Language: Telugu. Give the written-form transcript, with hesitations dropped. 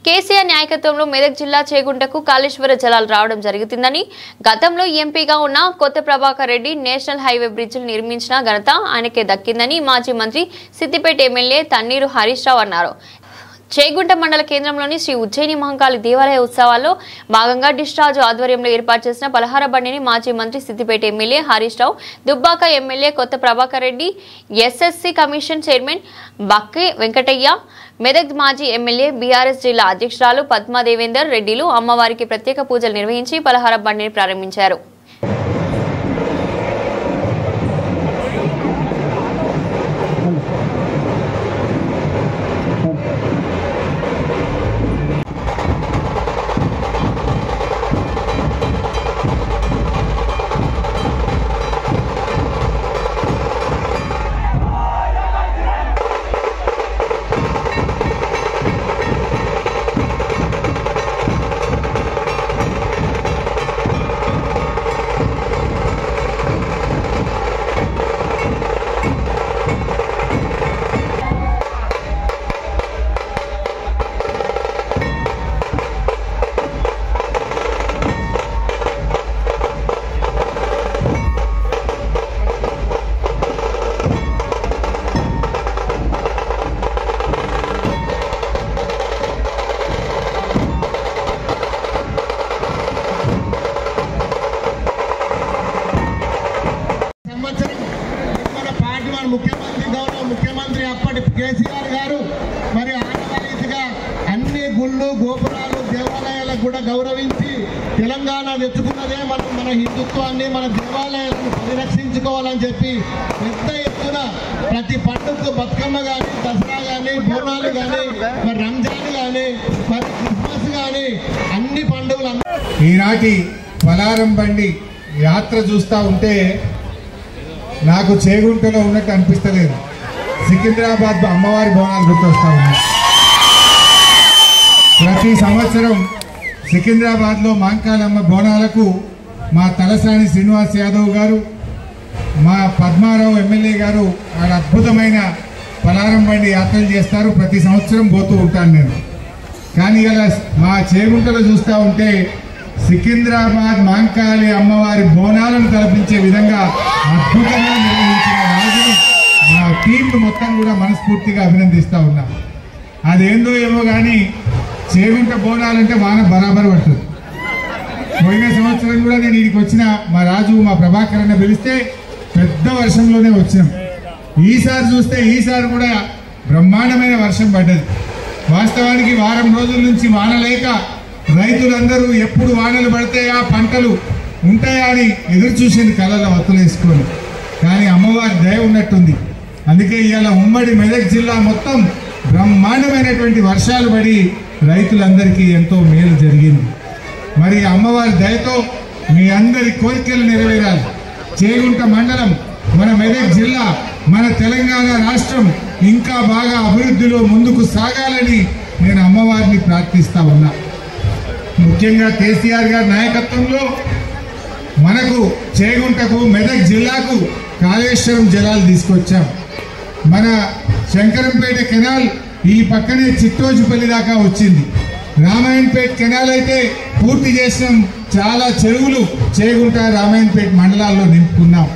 కేసీఆర్ నాయకత్వంలో మెదక్ జిల్లా చేగుంటకు కాళేశ్వర జలాలు రావడం జరుగుతుందని గతంలో ఎంపీగా ఉన్న కొత్త ప్రభాకర్ రెడ్డి నేషనల్ హైవే బ్రిడ్జిలు నిర్మించిన ఘనత ఆయనకే దక్కిందని మాజీ మంత్రి సిద్దిపేట ఎమ్మెల్యే తన్నీరు హరీష్ రావు అన్నారు. చేగుంట మండల కేంద్రంలోని శ్రీ ఉజ్జయిని మహంకాళి దేవాలయ ఉత్సవాల్లో భాగంగా డిస్రాజు ఆధ్వర్యంలో ఏర్పాటు చేసిన పలహార బండిని మాజీ మంత్రి సిద్దిపేట ఎమ్మెల్యే హరీష్ రావు, దుబ్బాక ఎమ్మెల్యే కొత్త Prabhakar Reddy, SSC commission chairman బక్కి వెంకటయ్య, మెదక్ మాజీ ఎమ్మెల్యే బీఆర్ఎస్ జిల్లా అధ్యక్షురాలు పద్మాదేవేందర్ రెడ్డిలు అమ్మవారికి ప్రత్యేక పూజలు నిర్వహించి పలహార బండిని ప్రారంభించారు. ముఖ్యమంత్రి అప్పటి కేసీఆర్ గారు మరి ఆనవాయితీగా అన్ని గుళ్ళు గోపురాలు దేవాలయాలకు కూడా గౌరవించి తెలంగాణ తెచ్చుకున్నదే మన హిందుత్వాన్ని మన దేవాలయాలను పరిరక్షించుకోవాలని చెప్పి పెద్ద ఎత్తున ప్రతి పండుగకు బతుకమ్మ కానీ దసరా కానీ బోనాలు కానీ మరి రంజాన్ కానీ మరి క్రిస్మస్ కానీ అన్ని పండుగలు ఈనాటి పలారం బండి యాత్ర చూస్తూ ఉంటే నాకు చేగుంటలో ఉన్నట్టు అనిపిస్తలేదు. సికింద్రాబాద్ అమ్మవారి బోనాలు గుర్తొస్తా ఉన్నాయి. ప్రతి సంవత్సరం సికింద్రాబాద్లో మాంకాలమ్మ బోనాలకు మా తలసాని శ్రీనివాస్ యాదవ్ గారు, మా పద్మారావు ఎమ్మెల్యే గారు ఆడ అద్భుతమైన పలారం బండి యాత్రలు చేస్తారు. ప్రతి సంవత్సరం పోతూ ఉంటాను నేను. కానీ ఇలా మా చేగుంటలో చూస్తూ ఉంటే సికింద్రాబాద్ మాంకాళి అమ్మవారి బోనాలను తలపించే విధంగా అద్భుతంగా నిర్వహించిన రాజును మా టీం మొత్తం కూడా మనస్ఫూర్తిగా అభినందిస్తూ ఉన్నాం. అదేందో ఏమో కానీ చేగుంట బోనాలంటే వాన బరాబర్ పడుతుంది. పోయిన సంవత్సరం కూడా నేను ఇక్కడికి వచ్చిన మా రాజు మా ప్రభాకర్ అన్న పిలిస్తే పెద్ద వర్షంలోనే వచ్చినాం. ఈసారి చూస్తే ఈసారి కూడా బ్రహ్మాండమైన వర్షం పడ్డది. వాస్తవానికి వారం రోజుల నుంచి వాన లేక రైతులందరూ ఎప్పుడు వానలు పడతాయా పంటలు ఉంటాయా అని ఎదురు చూసేది కళ్ళలో వత్తులేసుకొని. కానీ అమ్మవారి దయ ఉన్నట్టుంది. అందుకే ఇవాళ ఉమ్మడి మెదక్ జిల్లా మొత్తం బ్రహ్మాండమైనటువంటి వర్షాలు పడి రైతులందరికీ ఎంతో మేలు జరిగింది. మరి అమ్మవారి దయతో మీ అందరి కోరికలు నెరవేరాలి. చేగుంట మండలం, మన మెదక్ జిల్లా, మన తెలంగాణ రాష్ట్రం ఇంకా బాగా అభివృద్ధిలో ముందుకు సాగాలని నేను అమ్మవారిని ప్రార్థిస్తా ఉన్నా. ముఖ్యంగా కేసీఆర్ గారి నాయకత్వంలో మనకు చేగుంటకు మెదక్ జిల్లాకు కాళేశ్వరం జలాలు తీసుకొచ్చాం. మన శంకరంపేట కెనాల్ ఈ పక్కనే చిట్టోజుపల్లి దాకా వచ్చింది. రామాయణపేట కెనాల్ అయితే పూర్తి చేసినాం. చాలా చెరువులు చేగుంట రామాయణపేట మండలాల్లో నింపుకున్నాం.